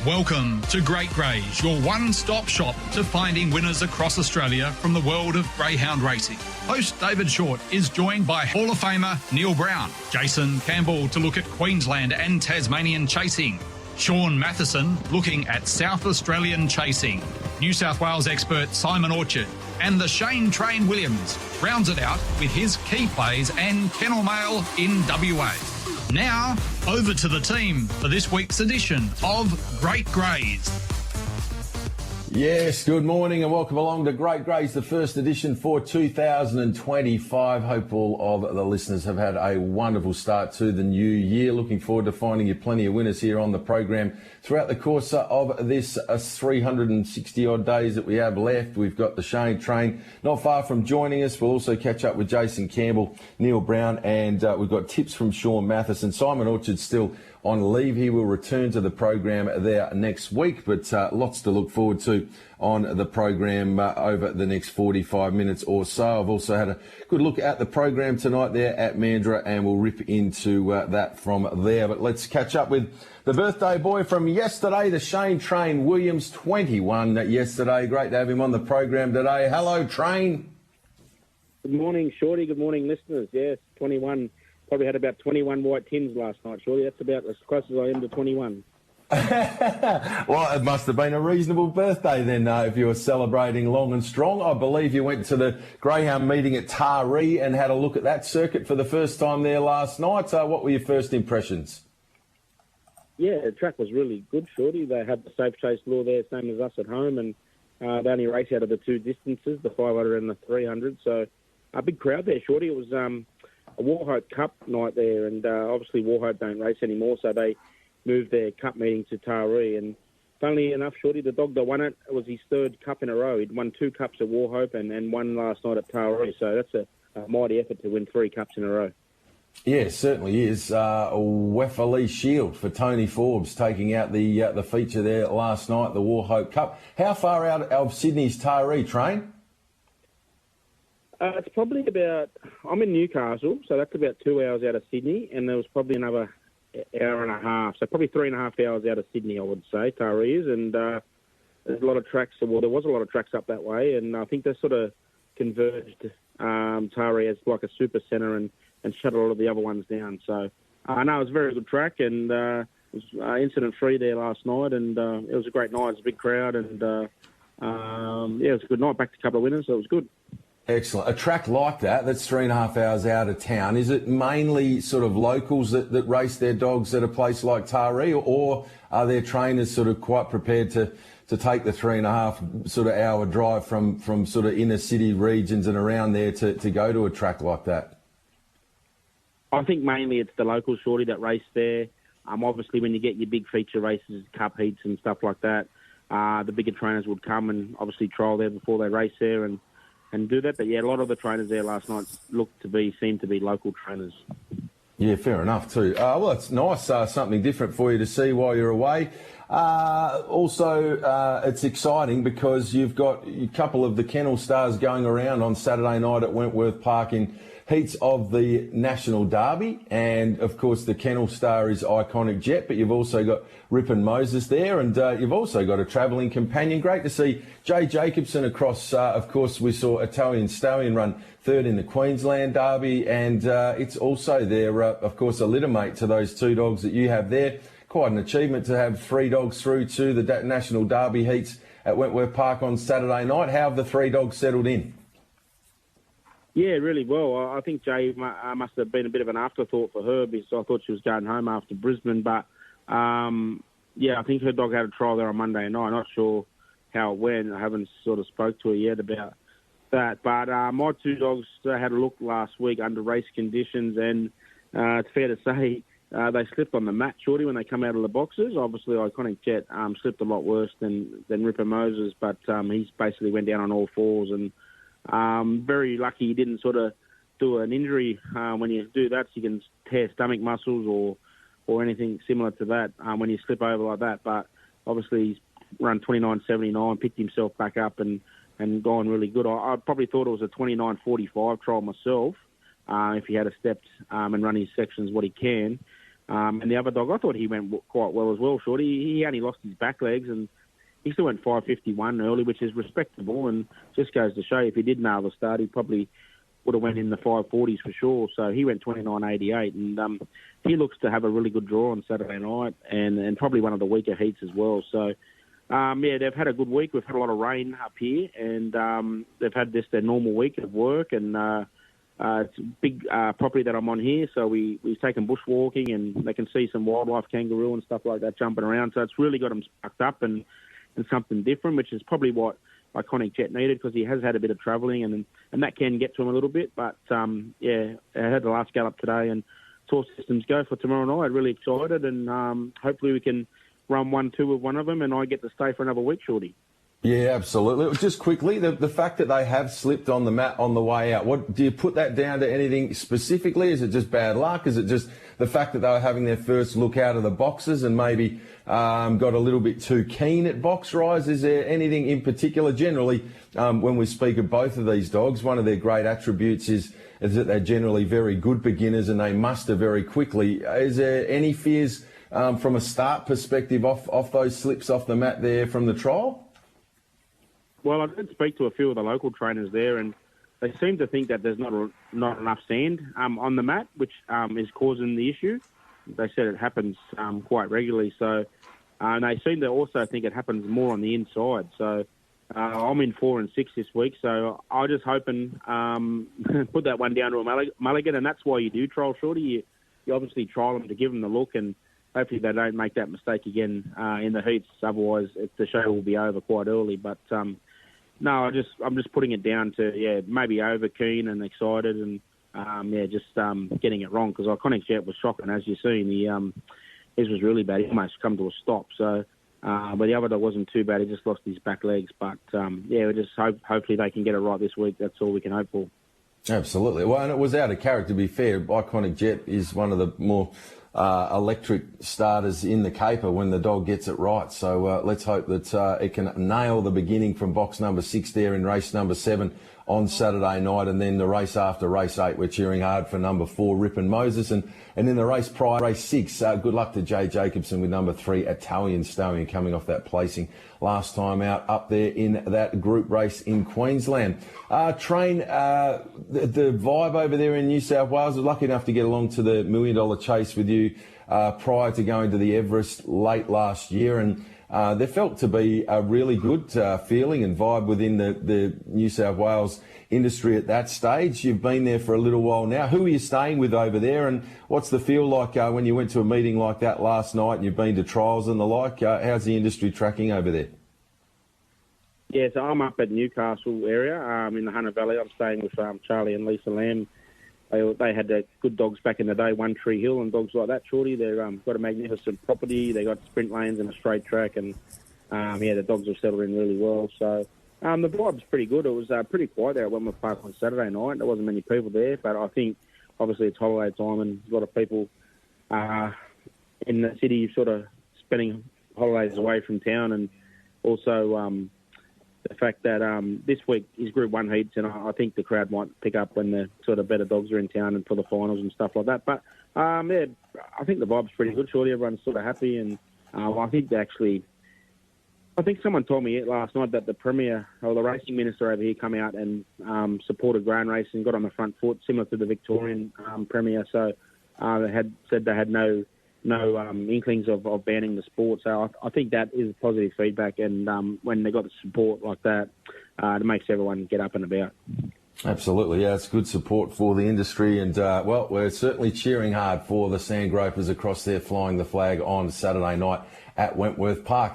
Welcome to Great Greys, your one-stop shop to finding winners across Australia from the world of greyhound racing. Host David Shortte is joined by Hall of Famer Neil Brown, Jason Campbell to look at Queensland and Tasmanian chasing, Sean Matheson looking at South Australian chasing, New South Wales expert Simon Orchard, and the Shane Train Williams rounds it out with his key plays and kennel mail in WA. Now, over to the team for this week's edition of Great Greys. Yes, good morning and welcome along to Great Greys, the first edition for 2025. Hope all of the listeners have had a wonderful start to the new year. Looking forward to finding you plenty of winners here on the program throughout the course of this 360 odd days that we have left. We've got the Shane Train not far from joining us. We'll also catch up with Jason Campbell, Neil Brown, and we've got tips from Sean Matheson. Simon Orchard still on leave. He will return to the program there next week, but lots to look forward to on the program over the next 45 minutes or so. I've also had a good look at the program tonight there at Mandurah, and we'll rip into that from there. But let's catch up with the birthday boy from yesterday, the Shane Train Williams, 21 yesterday. Great to have him on the program today. Hello, Train. Good morning, Shorty. Good morning, listeners. Yes, 21. Probably had about 21 white tins last night, Shorty. That's about as close as I am to 21. Well, it must have been a reasonable birthday then, if you were celebrating long and strong. I believe you went to the Greyhound meeting at Taree and had a look at that circuit for the first time there last night. What were your first impressions? Yeah, the track was really good, Shorty. They had the safe chase law there, same as us at home, and they only race out of the two distances, the 500 and the 300. So a big crowd there, Shorty. It was a Warhope Cup night there, and obviously Warhope don't race anymore, so they moved their cup meeting to Taree. And funnily enough, Shorty, the dog that won it, was his third cup in a row. He'd won 2 cups at Warhope and one last night at Taree, so that's a mighty effort to win 3 cups in a row. Yeah, certainly is. A Wefferley Shield for Tony Forbes taking out the feature there last night, the Warhope Cup. How far out of Sydney's Taree, Train? It's probably about, I'm in Newcastle, so that's about 2 hours out of Sydney, and there was probably another hour and a half, so probably 3.5 hours out of Sydney, I would say, Taree is, and there's a lot of tracks, well, there was a lot of tracks up that way, and I think they sort of converged Taree as like a super centre and shut a lot of the other ones down. So I know it was a very good track, and it was incident-free there last night, and it was a great night. It was a big crowd, and yeah, it was a good night. Back to a couple of winners, so it was good. Excellent. A track like that's 3.5 hours out of town. Is it mainly sort of locals that race their dogs at a place like Taree, or are there trainers sort of quite prepared to take the 3.5 sort of hour drive from sort of inner city regions and around there to go to a track like that? I think mainly it's the local, Shorty, that race there. Obviously, when you get your big feature races, cup heats and stuff like that, the bigger trainers would come and obviously trial there before they race there and do that. But yeah, a lot of the trainers there last night seem to be local trainers. Yeah, fair enough too. Well, it's nice, something different for you to see while you're away. Also, it's exciting because you've got a couple of the Kennel Stars going around on Saturday night at Wentworth Park in heats of the National Derby, and of course the Kennel Star is Iconic Jet, but you've also got Rip and Moses there, and you've also got a travelling companion. Great to see Jay Jacobson across. Of course, we saw Italian Stallion run third in the Queensland Derby, and it's also there, of course, a litter mate to those 2 dogs that you have there. Quite an achievement to have 3 dogs through to the National Derby heats at Wentworth Park on Saturday night. How have the 3 dogs settled in? Yeah, really well. I think Jay must have been a bit of an afterthought for her because I thought she was going home after Brisbane. But, yeah, I think her dog had a trial there on Monday night. Not sure how it went. I haven't sort of spoke to her yet about that. But my 2 dogs had a look last week under race conditions, and it's fair to say they slipped on the mat, Shorty, when they come out of the boxes. Obviously, Iconic Jet slipped a lot worse than Ripper Moses, but he's basically went down on all fours, and very lucky he didn't sort of do an injury. When you do that, you can tear stomach muscles or anything similar to that when you slip over like that. But obviously he's run 29.79, picked himself back up and gone really good. I probably thought it was a 29.45 trial myself if he had stepped and run his sections what he can. And the other dog, I thought he went quite well as well, Shorty. He only lost his back legs, and he still went 5.51 early, which is respectable, and just goes to show if he did nail the start, he probably would have went in the 540s for sure. So he went 29.88, and he looks to have a really good draw on Saturday night, and probably one of the weaker heats as well. So, they've had a good week. We've had a lot of rain up here, and they've had just their normal week of work, and it's a big property that I'm on here, so we've taken bushwalking, and they can see some wildlife, kangaroo and stuff like that jumping around. So it's really got them sparked up and something different, which is probably what Iconic Jet needed, because he has had a bit of travelling, and that can get to him a little bit. But, I had the last gallop today, and Source Systems go for tomorrow night. Really excited, and hopefully we can run 1-2 with one of them, and I get to stay for another week, Shorty. Yeah, absolutely. Just quickly, the fact that they have slipped on the mat on the way out, what do you put that down to anything specifically? Is it just bad luck? Is it just the fact that they were having their first look out of the boxes and maybe got a little bit too keen at box rise? Is there anything in particular? Generally, when we speak of both of these dogs, one of their great attributes is that they're generally very good beginners and they muster very quickly. Is there any fears from a start perspective off those slips off the mat there from the trial? Well, I did speak to a few of the local trainers there, and they seem to think that there's not enough sand on the mat, which is causing the issue. They said it happens quite regularly. So, and they seem to also think it happens more on the inside. So, I'm in 4 and 6 this week. So, I just hoping put that one down to a mulligan, and that's why you do trial, Shorty. You obviously trial them to give them the look, and hopefully they don't make that mistake again in the heats. Otherwise, the show will be over quite early. But no, I'm just putting it down to maybe over keen and excited, and getting it wrong, because Iconic Jet was shocking, as you've seen. His was really bad. He almost come to a stop. So, but the other dog wasn't too bad. He just lost his back legs. But we just hopefully they can get it right this week. That's all we can hope for. Absolutely. Well, and it was out of character, to be fair. Iconic Jet is one of the more electric starters in the caper when the dog gets it right. So let's hope that it can nail the beginning from box number 6 there in race number 7 on Saturday night, and then the race after race 8 we're cheering hard for number 4 Ripon Moses, and in the race prior, race 6, good luck to Jay Jacobson with number 3 Italian Stallion, coming off that placing last time out up there in that group race in Queensland. Train, the vibe over there in New South Wales. I was lucky enough to get along to the $1 Million Chase with you prior to going to the Everest late last year, and there felt to be a really good feeling and vibe within the New South Wales industry at that stage. You've been there for a little while now. Who are you staying with over there, and what's the feel like when you went to a meeting like that last night and you've been to trials and the like? How's the industry tracking over there? Yeah, so I'm up at Newcastle area in the Hunter Valley. I'm staying with Charlie and Lisa Lamb. They had good dogs back in the day, One Tree Hill and dogs like that, Shorty. They've got a magnificent property. They got sprint lanes and a straight track, and the dogs have settled in really well. So the vibe's pretty good. It was pretty quiet there at Wentworth Park on Saturday night. There wasn't many people there, but I think obviously it's holiday time and a lot of people in the city sort of spending holidays away from town, and also the fact that this week is Group 1 heats, and I think the crowd might pick up when the sort of better dogs are in town and for the finals and stuff like that. But, I think the vibe's pretty good, Shorty. Everyone's sort of happy, and I think someone told me last night that the Premier, or the racing minister over here, come out and supported grain racing, got on the front foot, similar to the Victorian Premier. So they had said they had no inklings of banning the sport. So I think that is positive feedback, and when they got the support like that, it makes everyone get up and about. Absolutely, yeah, it's good support for the industry, and we're certainly cheering hard for the Sandgropers across there flying the flag on Saturday night at Wentworth Park.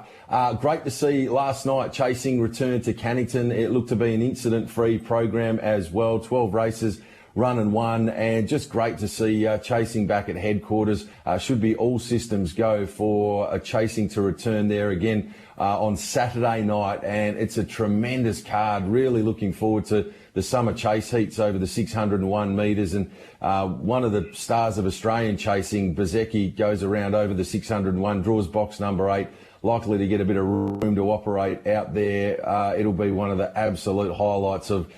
Great to see last night chasing return to Cannington. It looked to be an incident-free program as well, 12 races, run and won, and just great to see chasing back at headquarters. Should be all systems go for chasing to return there again on Saturday night, and it's a tremendous card. Really looking forward to the summer chase heats over the 601 metres, and one of the stars of Australian chasing, Bezecchi, goes around over the 601, draws box number 8, likely to get a bit of room to operate out there. It'll be one of the absolute highlights of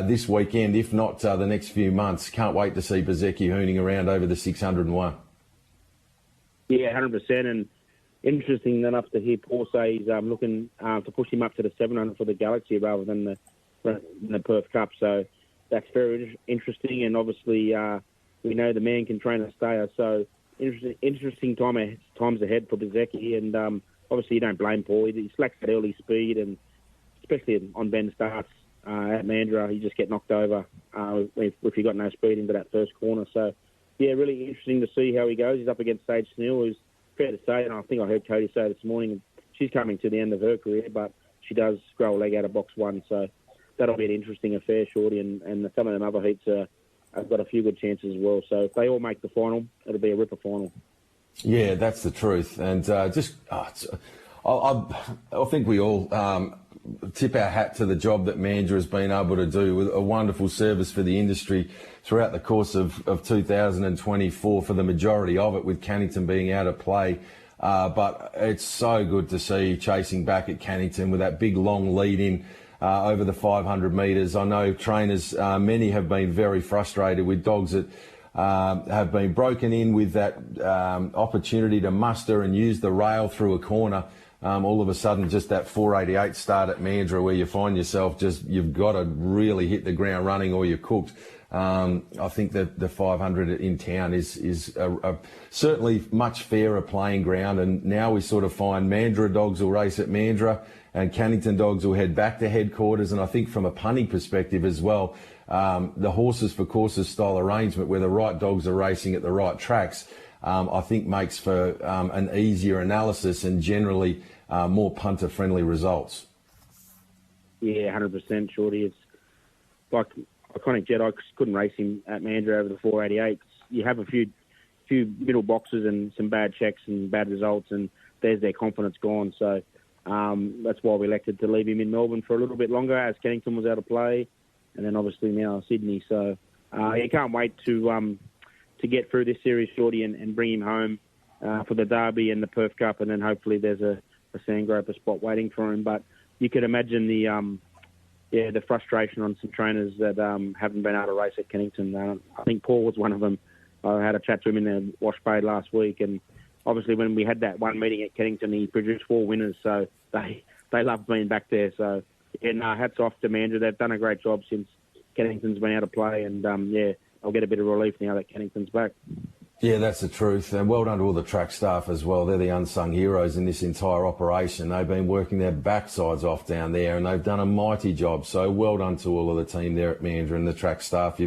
this weekend, if not the next few months. Can't wait to see Bezecchi hooning around over the 601. Yeah, 100%. And interesting enough to hear Paul say he's looking to push him up to the 700 for the Galaxy rather than the Perth Cup. So that's very interesting. And obviously, we know the man can train a stayer. So interesting times ahead for Bezecchi. And obviously, you don't blame Paul. He slacks at early speed, and especially on bend starts at Mandurah, you just get knocked over if you got no speed into that first corner. So, yeah, really interesting to see how he goes. He's up against Sage Snell, who's fair to say, and I think I heard Cody say this morning, she's coming to the end of her career, but she does grow a leg out of box one. So that'll be an interesting affair, Shorty, and some of them other heats have got a few good chances as well. So if they all make the final, it'll be a ripper final. Yeah, that's the truth. And I think we all tip our hat to the job that Mandurah has been able to do, with a wonderful service for the industry throughout the course of 2024 for the majority of it, with Cannington being out of play. But it's so good to see chasing back at Cannington with that big long lead in over the 500 metres. I know trainers, many have been very frustrated with dogs that have been broken in with that opportunity to muster and use the rail through a corner. All of a sudden, just that 488 start at Mandurah, where you find yourself you've got to really hit the ground running or you're cooked. I think that the 500 in town is certainly much fairer playing ground, and now we sort of find Mandurah dogs will race at Mandurah and Cannington dogs will head back to headquarters. And I think from a punting perspective as well, the horses for courses style arrangement where the right dogs are racing at the right tracks, I think makes for an easier analysis and generally more punter-friendly results. Yeah, 100%, Shorty. It's like Iconic Jet. I couldn't race him at Mandurah over the 488. You have a few middle boxes and some bad checks and bad results, and there's their confidence gone. So that's why we elected to leave him in Melbourne for a little bit longer, as Kennington was out of play, and then obviously now Sydney. So you can't wait to get through this series, Shorty, and bring him home for the Derby and the Perth Cup, and then hopefully there's a Sandgroper spot waiting for him. But you could imagine the frustration on some trainers that haven't been able to race at Kennington. I think Paul was one of them. I had a chat to him in the wash bay last week, and obviously when we had that one meeting at Kennington, he produced 4 winners, so they love being back there. So, hats off to Mandurah. They've done a great job since Kennington's been out of play, and, I'll get a bit of relief now that Kennington's back. Yeah, that's the truth. And well done to all the track staff as well. They're the unsung heroes in this entire operation. They've been working their backsides off down there, and they've done a mighty job. So well done to all of the team there at Mandurah and the track staff.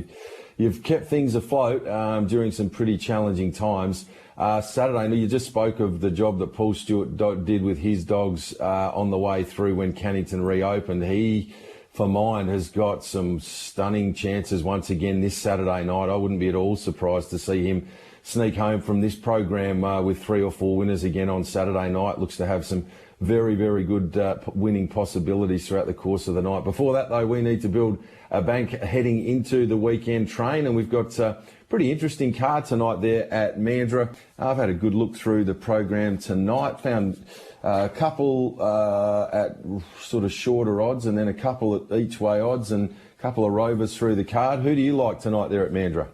You've kept things afloat during some pretty challenging times. Saturday, you just spoke of the job that Paul Stewart did with his dogs on the way through when Cannington reopened. He, for mine, has got some stunning chances once again this Saturday night. I wouldn't be at all surprised to see him sneak home from this program with 3 or 4 winners again on Saturday night. Looks to have some very, very good winning possibilities throughout the course of the night. Before that, though, we need to build a bank heading into the weekend train, and we've got a pretty interesting card tonight there at Mandurah. I've had a good look through the program tonight, found a couple at sort of shorter odds, and then a couple at each way odds, and a couple of rovers through the card. Who do you like tonight there at Mandurah?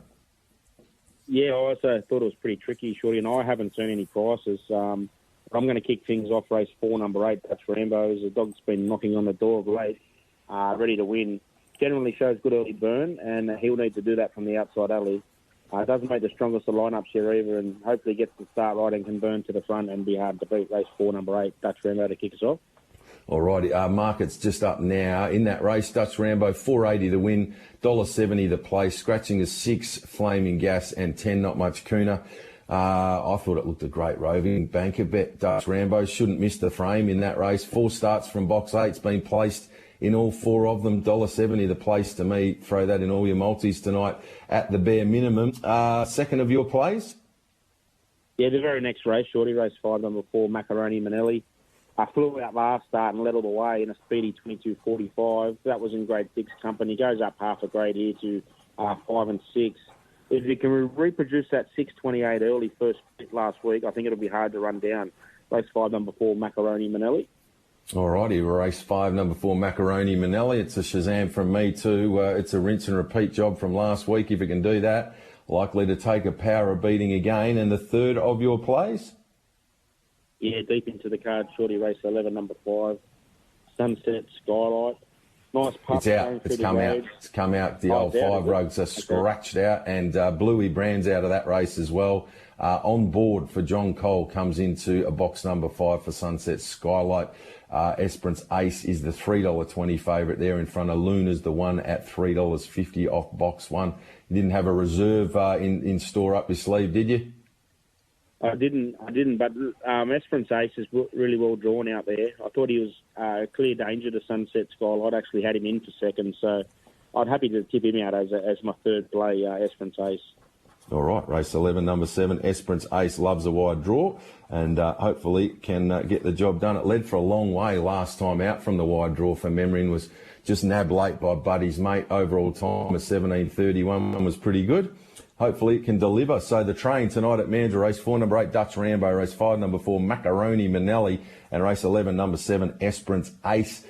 Yeah, I also thought it was pretty tricky, Shorty, and I haven't seen any prices. But I'm going to kick things off race 4, number 8, Dutch Rambo. The dog's been knocking on the door of late, ready to win. Generally shows good early burn, and he'll need to do that from the outside alley. Doesn't make the strongest of lineups here either, and hopefully gets the start right and can burn to the front and be hard to beat. Race 4, number 8, Dutch Rambo to kick us off. Alrighty, market's just up now in that race. Dutch Rambo, $4.80 the win, $1.70 the place. Scratching is 6, Flaming Gas, and 10, Not Much Cooner. I thought it looked a great roving banker bet. Dutch Rambo shouldn't miss the frame in that race. 4 starts from box 8's been placed in all 4 of them. $1.70 the place to me. Throw that in all your multis tonight at the bare minimum. Second of your plays? Yeah, the very next race, Shorty, race 5, number 4, Macaroni Manelli. I flew out last start and led all the way in a speedy 22.45. That was in grade 6 company. Goes up half a grade here to 5 and 6. If you can reproduce that 6.28 early first pick last week, I think it'll be hard to run down. Race 5, number 4, Macaroni Manelli. Alrighty, race 5, number 4, Macaroni Manelli. It's a Shazam from me too. It's a rinse and repeat job from last week. If it can do that, likely to take a power beating again. And the third of your plays? Yeah, deep into the card, Shorty, race 11, number 5, Sunset Skylight. Nice pup. It's out. It's come out. It's come out. The old 5 rugs are scratched out, and Bluey Brand's out of that race as well. On board for John Cole comes into a box number 5 for Sunset Skylight. Esperance Ace is the $3.20 favourite there in front of Luna's the one at $3.50 off box 1. You didn't have a reserve in store up your sleeve, did you? I didn't. But Esperance Ace is really well drawn out there. I thought he was clear danger to Sunset Skylight. I actually had him in for second, so I'd happy to tip him out as my third play, Esperance Ace. All right, race 11, number 7, Esperance Ace loves a wide draw and hopefully can get the job done. It led for a long way last time out from the wide draw for memory and was just nabbed late by Buddy's mate. Overall time of 17:31 was pretty good. Hopefully it can deliver. So the train tonight at Mandurah, race 4, number 8, Dutch Rambo, race 5, number 4, Macaroni Manelli, and race 11, number 7, Esperance Ace.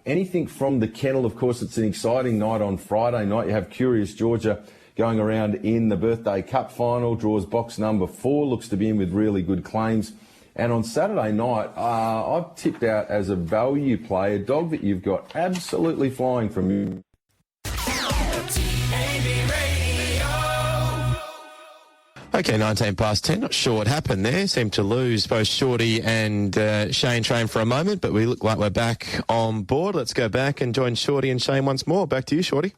Anything from the kennel? Of course, it's an exciting night on Friday night. You have Curious Georgia going around in the Birthday Cup final, draws box number 4, looks to be in with really good claims. And on Saturday night, I've tipped out as a value play a dog that you've got absolutely flying from you. Okay, 19 past 10. Not sure what happened there. Seemed to lose both Shorty and Shane Train for a moment, but we look like we're back on board. Let's go back and join Shorty and Shane once more. Back to you, Shorty.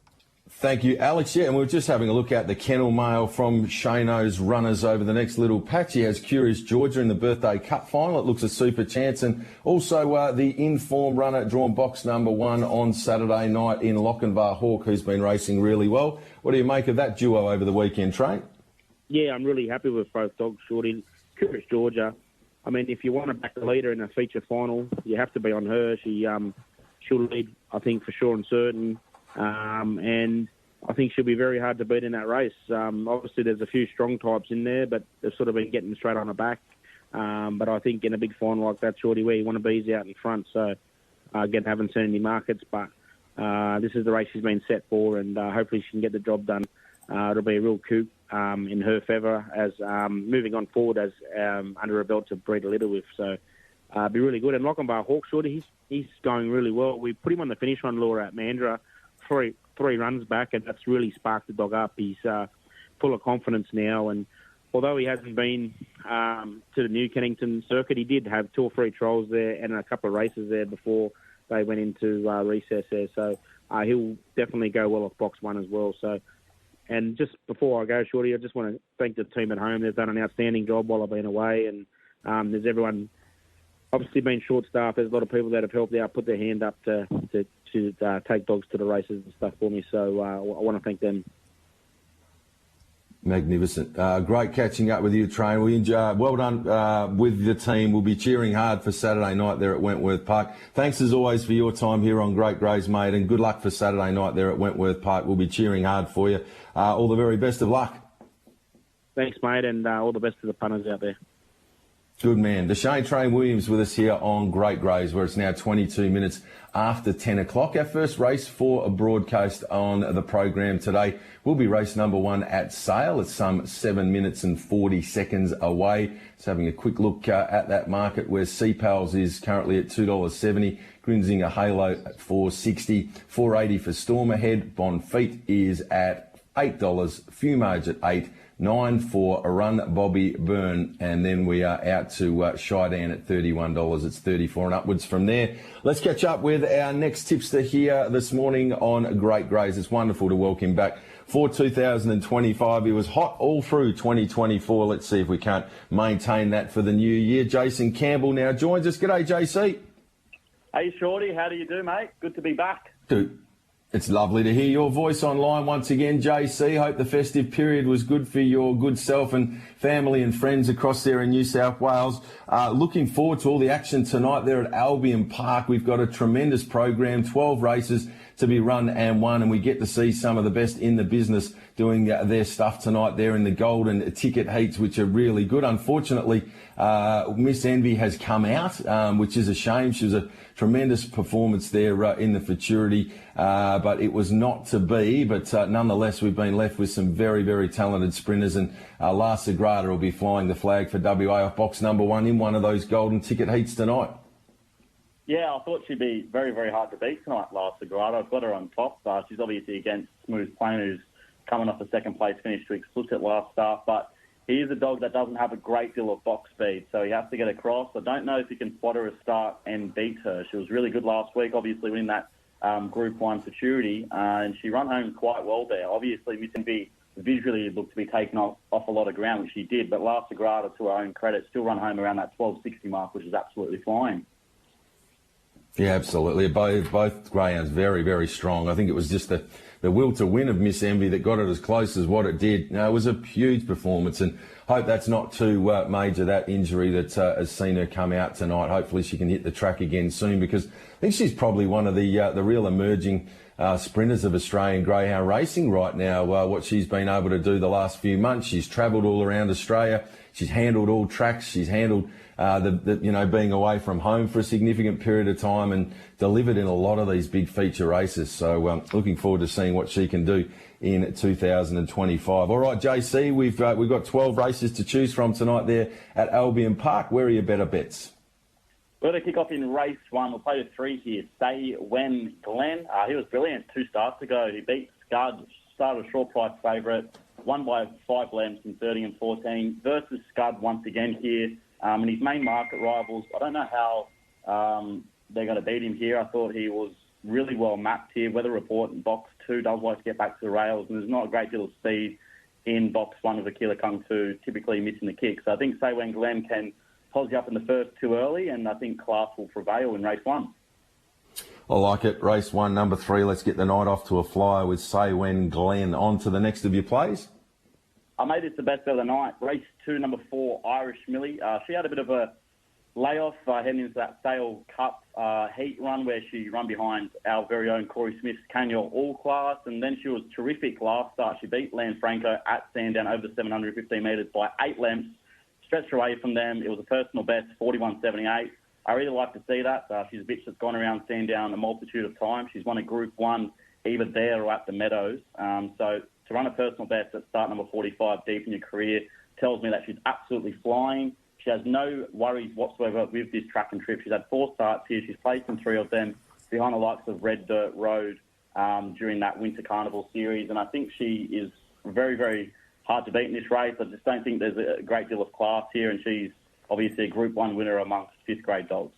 Thank you, Alex. Yeah, and we're just having a look at the kennel mail from Shano's runners over the next little patch. He has Curious Georgia in the Birthday Cup final. It looks a super chance. And also the in-form runner drawn box number 1 on Saturday night in Lochinvar Hawk, who's been racing really well. What do you make of that duo over the weekend, Train? Yeah, I'm really happy with both dogs, Shorty. Curious Georgia, I mean, if you want to back the leader in a feature final, you have to be on her. She'll lead, I think, for sure and certain. And I think she'll be very hard to beat in that race. Obviously, there's a few strong types in there, but they've sort of been getting straight on her back. But I think in a big final like that, Shorty, where you want to be is out in front. So, again, haven't seen any markets, but this is the race she's been set for, and hopefully she can get the job done. It'll be a real coup in her favour as moving on forward as under her belt to breed a litter with. So, be really good. And Lochinvar Hawk, Shorty, he's going really well. We put him on the finish run, Laura, at Mandurah. Three runs back, and that's really sparked the dog up. He's full of confidence now, and although he hasn't been to the New Kennington circuit, he did have 2 or 3 trials there and a couple of races there before they went into recess there. So he'll definitely go well off box 1 as well. So, and just before I go, Shorty, I just want to thank the team at home. They've done an outstanding job while I've been away, and there's everyone obviously been short-staffed. There's a lot of people that have helped out, put their hand up to take dogs to the races and stuff for me. So I want to thank them. Magnificent. Great catching up with you, Train. Well done with the team. We'll be cheering hard for Saturday night there at Wentworth Park. Thanks as always for your time here on Great Greys, mate, and good luck for Saturday night there at Wentworth Park. We'll be cheering hard for you. All the very best of luck. Thanks, mate, and all the best to the punters out there. Good man. Deshane Train Williams with us here on Great Greys, where it's now 22 minutes after 10 o'clock. Our first race for a broadcast on the program today will be race number 1 at Sale. It's some 7 minutes and 40 seconds away. Just having a quick look at that market where Sea-Pals is currently at $2.70. Grinzinger Halo at $4.60. $4.80 for Storm Ahead. Bonfeet is at $8. Fumage at $8. 9 for a Run Bobby Byrne, and then we are out to Shortte at $31. It's 34 and upwards from there. Let's catch up with our next tipster here this morning on Great Greys. It's wonderful to welcome him back for 2025. He was hot all through 2024. Let's see if we can't maintain that for the new year. Jason Campbell now joins us. G'day, JC. Hey, Shorty. How do you do, mate? Good to be back. Dude. It's lovely to hear your voice online once again, JC. Hope the festive period was good for your good self and family and friends across there in New South Wales. Looking forward to all the action tonight there at Albion Park. We've got a tremendous program, 12 races to be run and won, and we get to see some of the best in the business doing their stuff tonight there in the golden ticket heats, which are really good. Unfortunately, Miss Envy has come out, which is a shame. She was a tremendous performance there in the futurity, but it was not to be. But nonetheless, we've been left with some very, very talented sprinters, and La Sagrada will be flying the flag for WA off box number 1 in one of those golden ticket heats tonight. Yeah, I thought she'd be very, very hard to beat tonight, La Sagrada. I've got her on top. She's obviously against Smooth Plane, who's coming off a second place finish to explicit last start, but he is a dog that doesn't have a great deal of box speed, so he has to get across. I don't know if he can spot her a start and beat her. She was really good last week, obviously winning that Group 1 futurity, and she ran home quite well there. Obviously, Miss Envy visually looked to be taking off a lot of ground, which she did, but La Sagrada, to her own credit, still run home around that 12.60 mark, which is absolutely fine. Yeah, absolutely. Both greyhounds very, very strong. I think it was just the will to win of Miss Envy that got it as close as what it did. No, it was a huge performance, and hope that's not too major, that injury that has seen her come out tonight. Hopefully she can hit the track again soon, because I think she's probably one of the real emerging sprinters of Australian greyhound racing right now. What she's been able to do the last few months, she's travelled all around Australia. She's handled all tracks. She's handled being away from home for a significant period of time and delivered in a lot of these big feature races. So looking forward to seeing what she can do in 2025. All right, JC, we've got 12 races to choose from tonight there at Albion Park. Where are your better bets? We're going to kick off in race 1. We'll play the 3 here. Say When Glenn. He was brilliant 2 starts ago. He beat Scud, started a short price favourite, won by 5 lengths in 30 and 14 versus Scud once again here. And his main market rivals, I don't know how they're going to beat him here. I thought he was really well mapped here. Weather Report in box 2 does like to get back to the rails, and there's not a great deal of speed in box 1 of Aquila Kung Fu, typically missing the kick. So I think Say When Glenn can pose you up in the first 2 early, and I think class will prevail in race 1. I like it. Race 1, number 3. Let's get the night off to a flyer with Say When Glenn. On to the next of your plays. I made this the best of the night. Race 2, number 4, Irish Millie. She had a bit of a layoff heading into that Sale Cup heat run where she ran behind our very own Corey Smith's Canyon All Class, and then she was terrific last start. She beat Lanfranco at Sandown over the 715 metres by 8 lengths, stretched away from them. It was a personal best, 41.78. I really like to see that. She's a bitch that's gone around Sandown a multitude of times. She's won a Group 1 either there or at the Meadows. So to run a personal best at start number 45 deep in your career tells me that she's absolutely flying. She has no worries whatsoever with this track and trip. She's had 4 starts here. She's placed in 3 of them behind the likes of Red Dirt Road during that Winter Carnival series. And I think she is very, very hard to beat in this race. I just don't think there's a great deal of class here, and she's obviously a Group 1 winner amongst 5th grade dogs.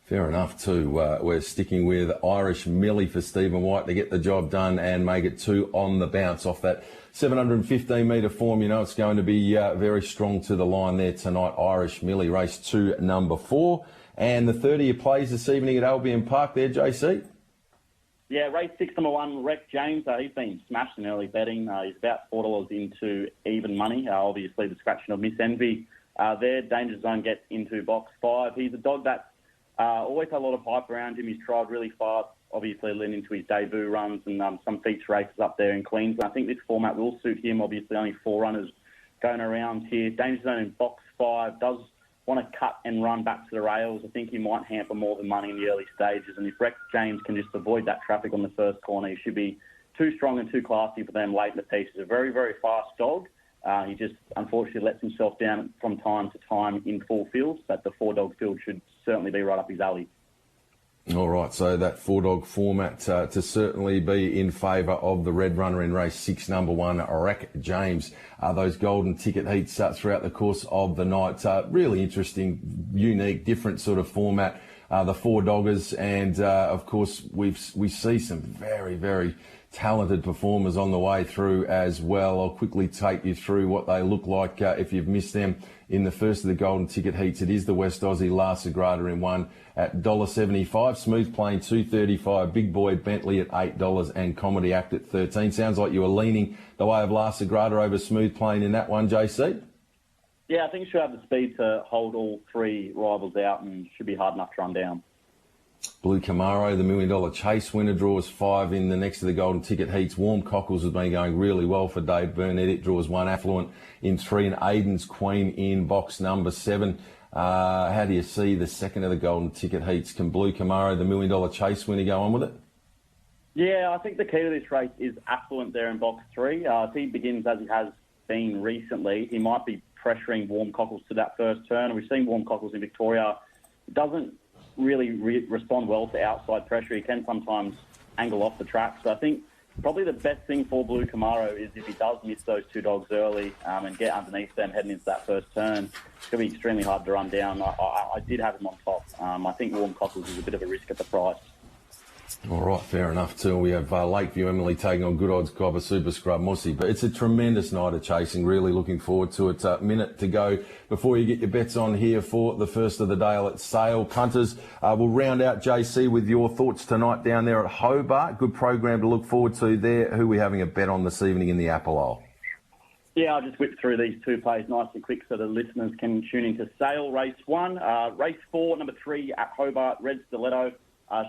Fair enough too. We're sticking with Irish Millie for Stephen White to get the job done and make it 2 on the bounce off that 715 metre form. You know it's going to be very strong to the line there tonight. Irish Millie, race 2, number 4. And the 30 plays this evening at Albion Park there, JC? Yeah, race 6, number 1, Rec James. He's been smashed in early betting. He's about $4 into even money. Obviously, the scratching of Miss Envy there. Danger Zone gets into box 5. He's a dog that's always had a lot of hype around him. He's tried really fast, obviously leading into his debut runs and some feature races up there in Queensland. I think this format will suit him. Obviously, only 4 runners going around here. Danger Zone in box 5 does want to cut and run back to the rails. I think he might hamper more than money in the early stages. And if Rec James can just avoid that traffic on the first corner, he should be too strong and too classy for them late in the piece. He's a very, very fast dog. He just unfortunately lets himself down from time to time in full fields, but the 4-dog field should certainly be right up his alley. All right, so that 4-dog format to certainly be in favour of the red runner in race 6, number 1, Rec James. Those golden ticket heats throughout the course of the night. Really interesting, unique, different sort of format. The 4-doggers, and of course we see some very, very talented performers on the way through as well. I'll quickly take you through what they look like if you've missed them. In the first of the golden ticket heats, it is the West Aussie La Sagrada in 1 at $1.75, Smooth Plane $2.35, Big Boy Bentley at $8, and Comedy Act at $13. Sounds like you were leaning the way of La Sagrada over Smooth Plane in that one, JC? Yeah, I think she'll have the speed to hold all 3 rivals out and should be hard enough to run down. Blue Camaro, the $1 Million Chase winner, draws 5 in the next of the Golden Ticket heats. Warm Cockles has been going really well for Dave Burnett. It draws 1. Affluent in 3, and Aiden's Queen in box number 7. How do you see the second of the Golden Ticket heats? Can Blue Camaro, the $1 Million Chase winner, go on with it? Yeah, I think the key to this race is Affluent there in box 3. If he begins as he has been recently, he might be pressuring Warm Cockles to that first turn. And we've seen Warm Cockles in Victoria. It doesn't really respond well to outside pressure. He can sometimes angle off the track. So I think probably the best thing for Blue Camaro is if he does miss those 2 dogs early and get underneath them heading into that first turn, it's going to be extremely hard to run down. I did have him on top. I think Warm Cockles is a bit of a risk at the price. All right, fair enough too. We have Lakeview Emily taking on Good Odds Cobber Super Scrub Mussy. But it's a tremendous night of chasing. Really looking forward to it. A minute to go before you get your bets on here for the first of the day. Let's sail. Punters, we'll round out JC with your thoughts tonight down there at Hobart. Good program to look forward to there. Who are we having a bet on this evening in the Apple Isle? Yeah, I'll just whip through these 2 plays nice and quick so the listeners can tune into Sail, race 1. Race 4, number 3 at Hobart, Red Stiletto.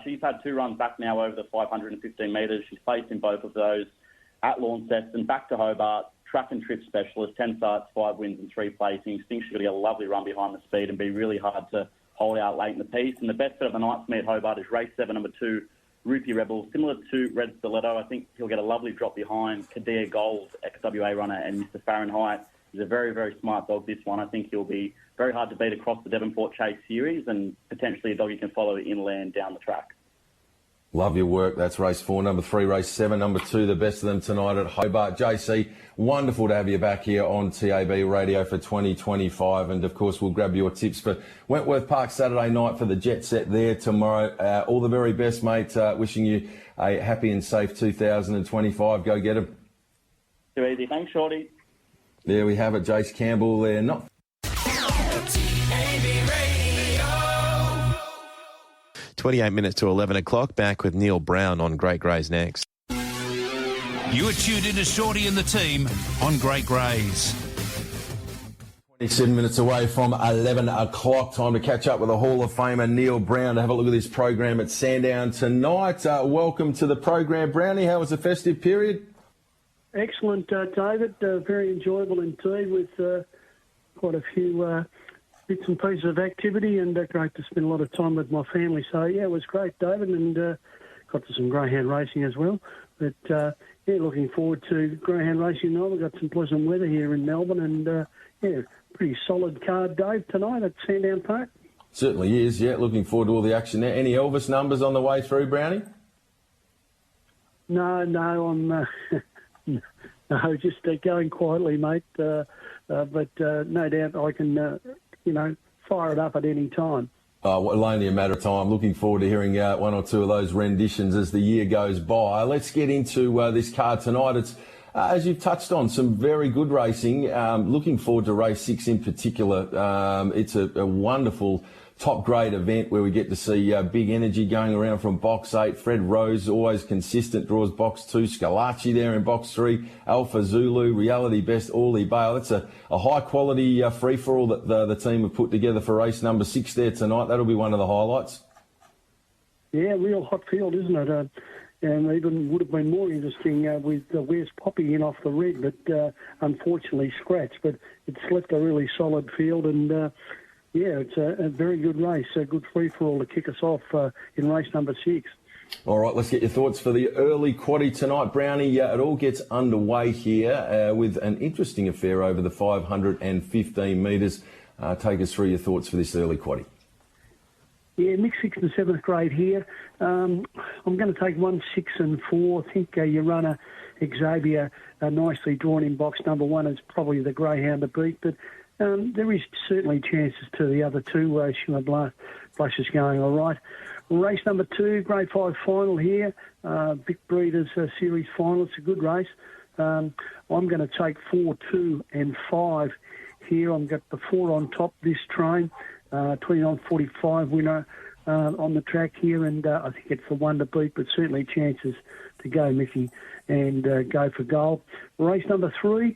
She's had 2 runs back now over the 515 metres. She's placed in both of those at Launceston, back to Hobart, track and trip specialist, 10 starts, 5 wins and 3 placings. Thinks she's going to get a lovely run behind the speed and be really hard to hold out late in the piece. And the best bet of the night for me at Hobart is race 7, number 2, Rupee Rebel. Similar to Red Stiletto, I think he'll get a lovely drop behind Kadir Gold, XWA runner, and Mr. Fahrenheit. He's a very, very smart dog, this one. I think he'll be very hard to beat across the Devonport Chase series and potentially a dog you can follow inland down the track. Love your work. That's race 4. Number 3, race 7. Number 2, the best of them tonight at Hobart. JC, wonderful to have you back here on TAB Radio for 2025. And, of course, we'll grab your tips for Wentworth Park Saturday night for the jet set there tomorrow. All the very best, mate. Wishing you a happy and safe 2025. Go get 'em. Too easy. Thanks, Shorty. There we have it. Jace Campbell there. Not 28 minutes to 11 o'clock. Back with Neil Brown on Great Greys next. You are tuned into Shorty and the team on Great Greys. 27 minutes away from 11 o'clock. Time to catch up with the Hall of Famer Neil Brown to have a look at this program at Sandown tonight. Welcome to the program, Brownie. How was the festive period? Excellent, David. Very enjoyable indeed with quite a few bits and pieces of activity and great to spend a lot of time with my family. So, yeah, it was great, David, and got to some greyhound racing as well. But, yeah, looking forward to greyhound racing now. We've got some pleasant weather here in Melbourne and, yeah, pretty solid card, Dave, tonight at Sandown Park. Certainly is, yeah. Looking forward to all the action there. Any Elvis numbers on the way through, Brownie? No, I'm... No, just going quietly, mate. But no doubt I can, fire it up at any time. Only a matter of time. Looking forward to hearing 1 or 2 of those renditions as the year goes by. Let's get into this card tonight. It's, as you've touched on, some very good racing. Looking forward to race 6 in particular. It's a wonderful top-grade event where we get to see big energy going around from box 8. Fred Rose, always consistent, draws box 2. Scalacci there in box 3. Alpha Zulu, Reality Best, Orly Bale. That's a high-quality free-for-all that the team have put together for race number 6 there tonight. That'll be one of the highlights. Yeah, real hot field, isn't it? And even would have been more interesting with Where's Poppy in off the red, but unfortunately scratched. But it's left a really solid field and... yeah, it's a very good race, a good free-for-all to kick us off in race number 6. All right, let's get your thoughts for the early quaddie tonight, Brownie. It all gets underway here with an interesting affair over the 515 metres. Take us through your thoughts for this early quaddie. Yeah, mixed 6th and 7th grade here. I'm going to take 1, 6 and 4. I think your runner, Xavier, nicely drawn in box number 1 is probably the greyhound to beat, but... there is certainly chances to the other 2. Shimmer Blush is going all right. Race number 2, Grade 5 final here. Vic Breeders Series final. It's a good race. I'm going to take 4, 2 and 5 here. I've got the 4 on top this train. 29.45 winner on the track here. And I think it's the 1 to beat, but certainly chances to go, Mickey, and go for goal. Race number 3.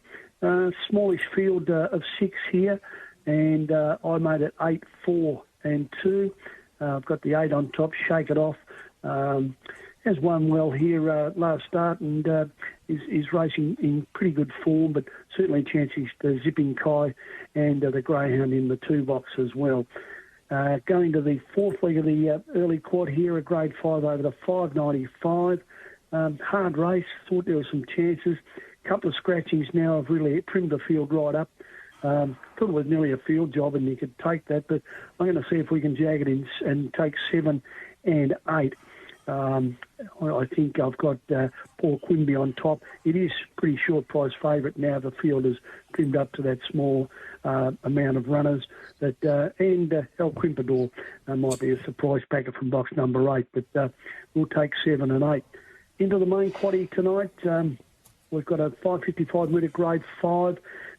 Smallish field of 6 here, and I made it 8, 4 and 2. I've got the 8 on top, Shake It Off. Has won well here last start and is racing in pretty good form, but certainly chances the Zipping Kai and the Greyhound in the 2 box as well. Going to the 4th leg of the early quad here, a grade 5 over the 5.95. Hard race, thought there were some chances. Couple of scratchings now have really trimmed the field right up. Thought it was nearly a field job and you could take that, but I'm going to see if we can jag it in and take 7 and 8. I think I've got Paul Quimby on top. It is pretty short price favourite now. The field has trimmed up to that small amount of runners. And El Quimpador might be a surprise packer from box number 8, but we'll take 7 and 8. Into the main quaddie tonight, we've got a 555-metre grade 5,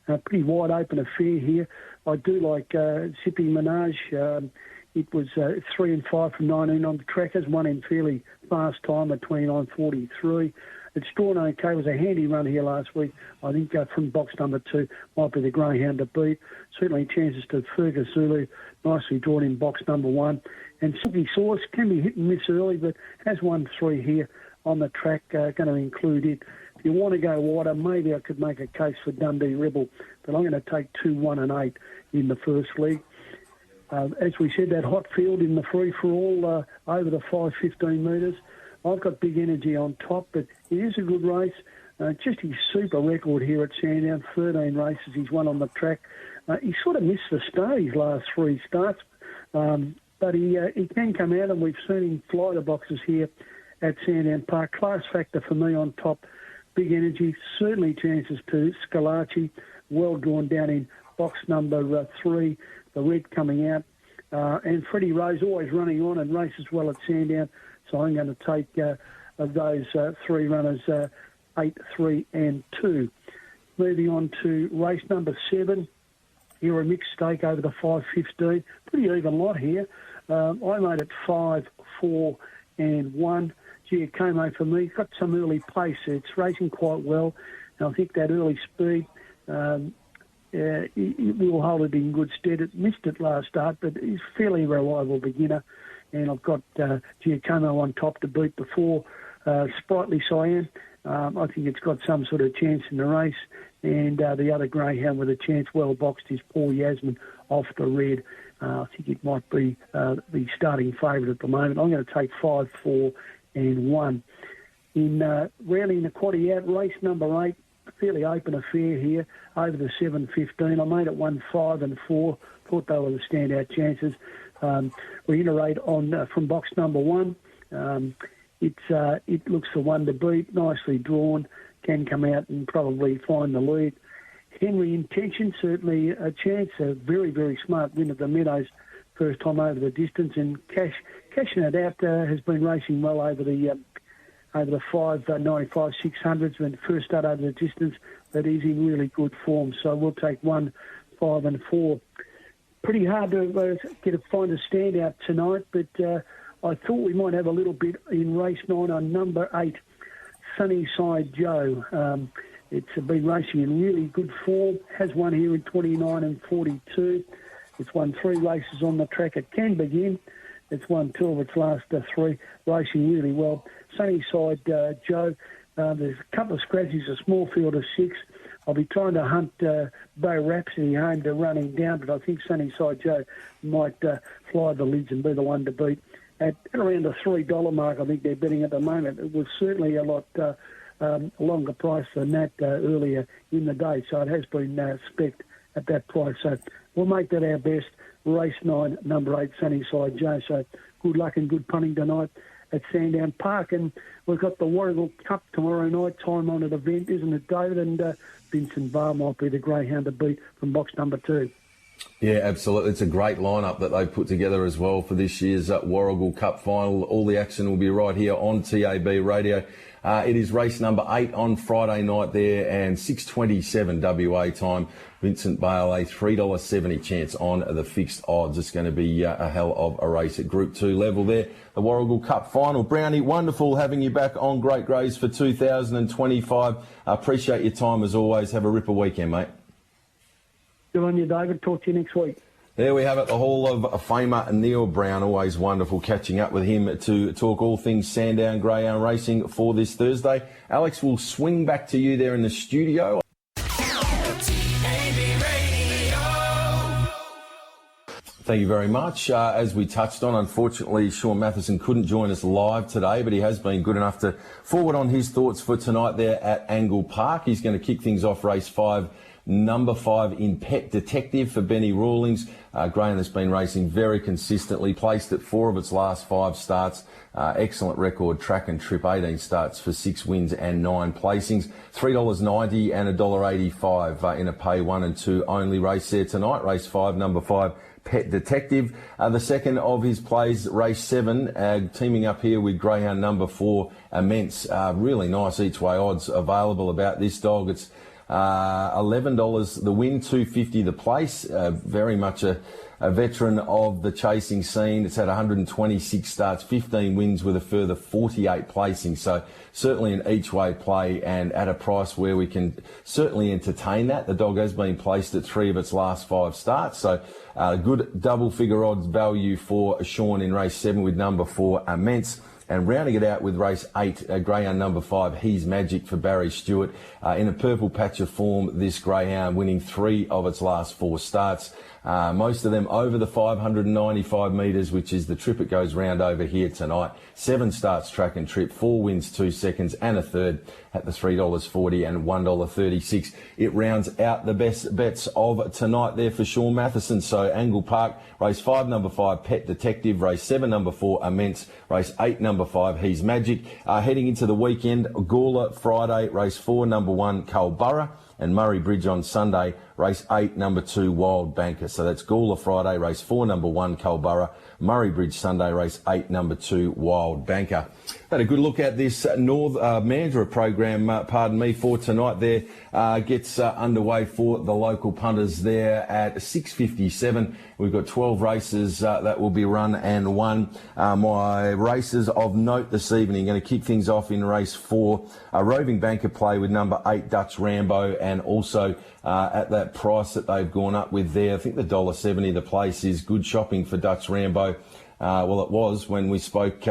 a pretty wide open affair here. I do like Zipping Minaj. It was 3 and 5 from 19 on the track. Has won in fairly fast time at 29.43. It's drawn okay. It was a handy run here last week. I think from box number 2 might be the Greyhound to beat. Certainly chances to Fergus Zulu. Nicely drawn in box number 1. And Silky Sauce can be hit and miss early, but has won 3 here on the track. Going to include it. If you want to go wider, maybe I could make a case for Dundee Rebel, but I'm going to take 2, 1 and 8 in the first leg. As we said, that hot field in the free-for-all over the 5.15 metres. I've got Big Energy on top, but it is a good race. Just his super record here at Sandown, 13 races he's won on the track. He sort of missed the start his last 3 starts, but he can come out, and we've seen him fly the boxes here at Sandown Park. Class factor for me on top, Big Energy. Certainly chances to Scalacci, well drawn down in box number 3. The red coming out. And Freddie Rose always running on and races well at Sandown. So I'm going to take of those 3 runners, 8, 3 and 2. Moving on to race number 7. Here a mixed stake over the 5.15. Pretty even lot here. I made it 5, 4 and 1. Giacomo for me. Got some early pace. It's racing quite well. And I think that early speed... it will hold it in good stead. It missed it last start, but he's a fairly reliable beginner. And I've got Giacomo on top to beat before Sprightly Cyan. I think it's got some sort of chance in the race. And the other greyhound with a chance well boxed is Paul Yasmin off the red. I think it might be the starting favourite at the moment. I'm going to take 5, 4 and 1. In rounding the quaddie out, race number 8. Fairly open affair here over the 7.15. I made it 1, 5 and 4. Thought they were the standout chances. Reiterate on from box number 1. It looks the one to beat. Nicely drawn. Can come out and probably find the lead. Henry Intention, certainly a chance. A very, very smart win at the Meadows. First time over the distance. And cashing it out has been racing well over the 5.95 600s when first start over the distance, but he's in really good form. So we'll take 1, 5 and 4. Pretty hard to find a standout tonight, but I thought we might have a little bit in race 9 on number 8, Sunnyside Joe. It's been racing in really good form, has won here in 29 and 42. It's won 3 races on the track. It can begin. It's won 2 of its last 3, racing really well. Sunnyside Joe, there's a couple of scratches, a small field of 6. I'll be trying to hunt Bo Rhapsody home to running down, but I think Sunnyside Joe might fly the lids and be the one to beat. At around the $3 mark, I think they're betting at the moment. It was certainly a lot longer price than that earlier in the day, so it has been spec'd at that price. So we'll make that our best. Race 9, number 8, Sunnyside Joe. So good luck and good punting tonight at Sandown Park. And we've got the Warragul Cup tomorrow night, time-honoured event, isn't it, David? And Vincent Barr might be the greyhound to beat from box number 2. Yeah, absolutely. It's a great lineup that they've put together as well for this year's Warragul Cup final. All the action will be right here on TAB Radio. It is race number 8 on Friday night there, and 6:27 WA time. Vincent Bale, a $3.70 chance on the fixed odds. It's going to be a hell of a race at Group 2 level there. The Warragul Cup final. Brownie, wonderful having you back on Great Greys for 2025. Appreciate your time as always. Have a ripper weekend, mate. Good on you, David. Talk to you next week. There we have it, the Hall of Famer Neil Brown. Always wonderful catching up with him to talk all things Sandown Greyhound racing for this Thursday. Alex, we'll swing back to you there in the studio. Thank you very much. As we touched on, unfortunately, Sean Matheson couldn't join us live today, but he has been good enough to forward on his thoughts for tonight there at Angle Park. He's going to kick things off race 5. Number 5 in Pet Detective for Benny Rawlings. Graham has been racing very consistently, placed at 4 of its last 5 starts. Excellent record, track and trip, 18 starts for 6 wins and 9 placings. $3.90 and $1.85 in a pay 1 and 2 only race there tonight. Race 5, number 5. Pet Detective. The second of his plays, race 7, teaming up here with greyhound number 4, Immense. Really nice each way odds available about this dog. It's $11 the win, $2.50 the place. Very much a veteran of the chasing scene. It's had 126 starts, 15 wins with a further 48 placings. So certainly an each way play and at a price where we can certainly entertain that. The dog has been placed at 3 of its last 5 starts. So good double figure odds value for Sean in race 7 with number 4, Immense. And rounding it out with race 8, greyhound number 5, He's Magic for Barry Stewart. In a purple patch of form, this greyhound winning 3 of its last 4 starts. Most of them over the 595 metres, which is the trip it goes round over here tonight. 7 starts track and trip, 4 wins, 2 seconds and a third at the $3.40 and $1.36. It rounds out the best bets of tonight there for Sean Matheson. So Angle Park, race 5, number 5, Pet Detective, race 7, number 4, Immense, race 8, number 5, He's Magic. Heading into the weekend, Gawler Friday, race 4, number 1, Culburra, and Murray Bridge on Sunday, race 8, number 2, Wild Banker. So that's Gawler Friday, race 4, number 1, Culburra, Murray Bridge Sunday, race 8, number 2, Wild Banker. Had a good look at this Mandurah program, for tonight there. Gets underway for the local punters there at 6:57. We've got 12 races that will be run and won. My races of note this evening, going to kick things off in race 4. A Roving Banker play with number 8, Dutch Rambo, and also at that price that they've gone up with there. I think the $1.70 the place is good shopping for Dutch Rambo. Well, it was when we spoke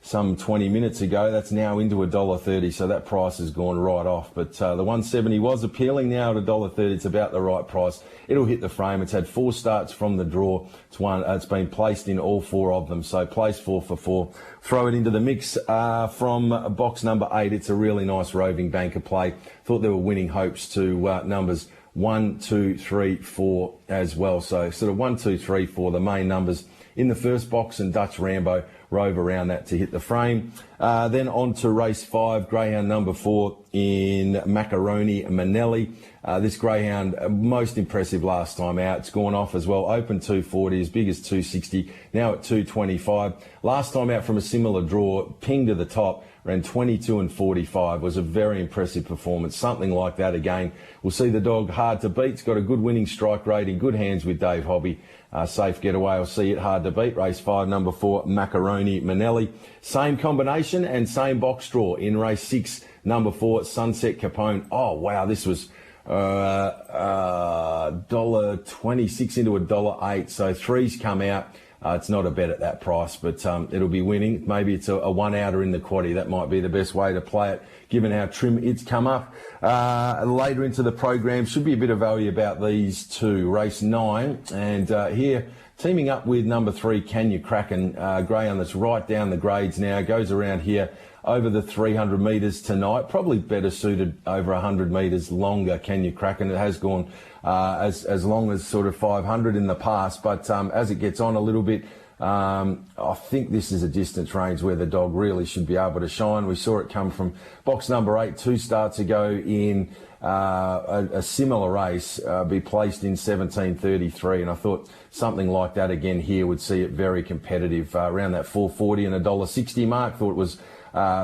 some 20 minutes ago. That's now into $1.30, so that price has gone right off. But the 170 was appealing. Now at $1.30, it's about the right price. It'll hit the frame. It's had 4 starts from the draw. It's been placed in all 4 of them, so place 4 for 4. Throw it into the mix from box number 8. It's a really nice Roving Banker play. Thought there were winning hopes to numbers 1, 2, 3, 4 as well. So sort of 1, 2, 3, 4, the main numbers in the first box, and Dutch Rambo rove around that to hit the frame. Then on to race 5, greyhound number 4 in Macaroni Manelli. This greyhound, most impressive last time out. It's gone off as well. Open 240, as big as 260, now at 225. Last time out from a similar draw, ping to the top, ran 22 and 45. Was a very impressive performance. Something like that again. We'll see the dog hard to beat. It's got a good winning strike rate, in good hands with Dave Hobby. Safe getaway. I'll see it hard to beat. Race 5, number 4, Macaroni Manelli. Same combination and same box draw in race 6, number 4, Sunset Capone. Oh, wow. This was $1.26 into $1.08. So 3s come out. It's not a bet at that price, but it'll be winning. Maybe it's a one-outer in the quaddie. That might be the best way to play it, given how trim it's come up. Later into the program, should be a bit of value about these two. Race 9, and here, teaming up with number 3, Can You Kraken, greyhound that's right down the grades now, goes around here over the 300 metres tonight. Probably better suited over 100 metres longer, Can You Kraken. It has gone as long as sort of 500 in the past, but as it gets on a little bit, I think this is a distance range where the dog really should be able to shine. We saw it come from box number 8 2 starts ago in a similar race, be placed in 17.33, and I thought something like that again here would see it very competitive, around that $4.40 and $1.60 mark. Thought it was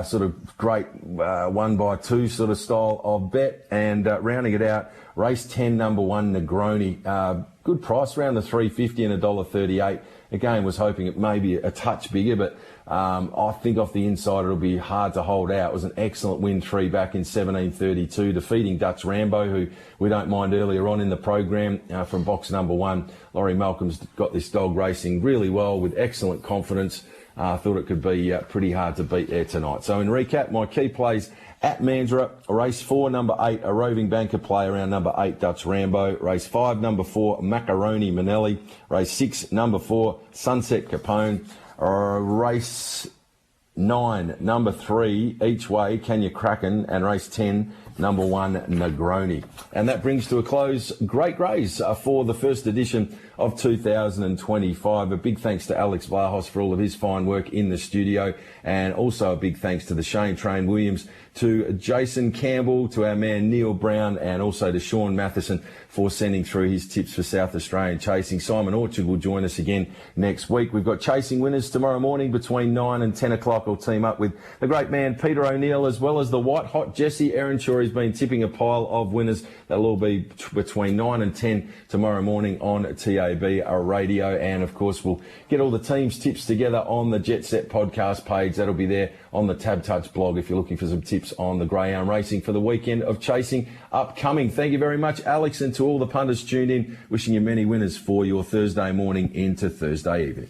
sort of great 1x2 sort of style of bet. And rounding it out, race 10, number 1, Negroni. Good price, around the $3.50 and $1.38. Again, was hoping it may be a touch bigger, but I think off the inside it'll be hard to hold out. It was an excellent win 3 back in 17:32, defeating Dutch Rambo, who we don't mind earlier on in the program from box number 1. Laurie Malcolm's got this dog racing really well with excellent confidence. I thought it could be pretty hard to beat there tonight. So in recap, my key plays at Mandurah, race 4, number 8, a roving banker play around number 8, Dutch Rambo. Race 5, number 4, Macaroni Manelli. Race 6, number 4, Sunset Capone. Race 9, number 3, Each Way, Kenya Kraken. And race 10, number 1, Negroni. And that brings to a close Great Greys for the first edition of 2025. A big thanks to Alex Vlahos for all of his fine work in the studio, and also a big thanks to the Shane Train Williams, to Jason Campbell, to our man Neil Brown, and also to Sean Matheson for sending through his tips for South Australian chasing. Simon Orchard will join us again next week. We've got chasing winners tomorrow morning between 9 and 10 o'clock. We'll team up with the great man Peter O'Neill, as well as the white hot Jesse Earnshaw. He's been tipping a pile of winners. That'll all be between 9 and 10 tomorrow morning on TAB radio. And of course, we'll get all the teams' tips together on the Jet Set podcast page. That'll be there on the Tab Touch blog if you're looking for some tips on the greyhound racing for the weekend of chasing upcoming. Thank you very much, Alex, and to all the punters tuned in, wishing you many winners for your Thursday morning into Thursday evening.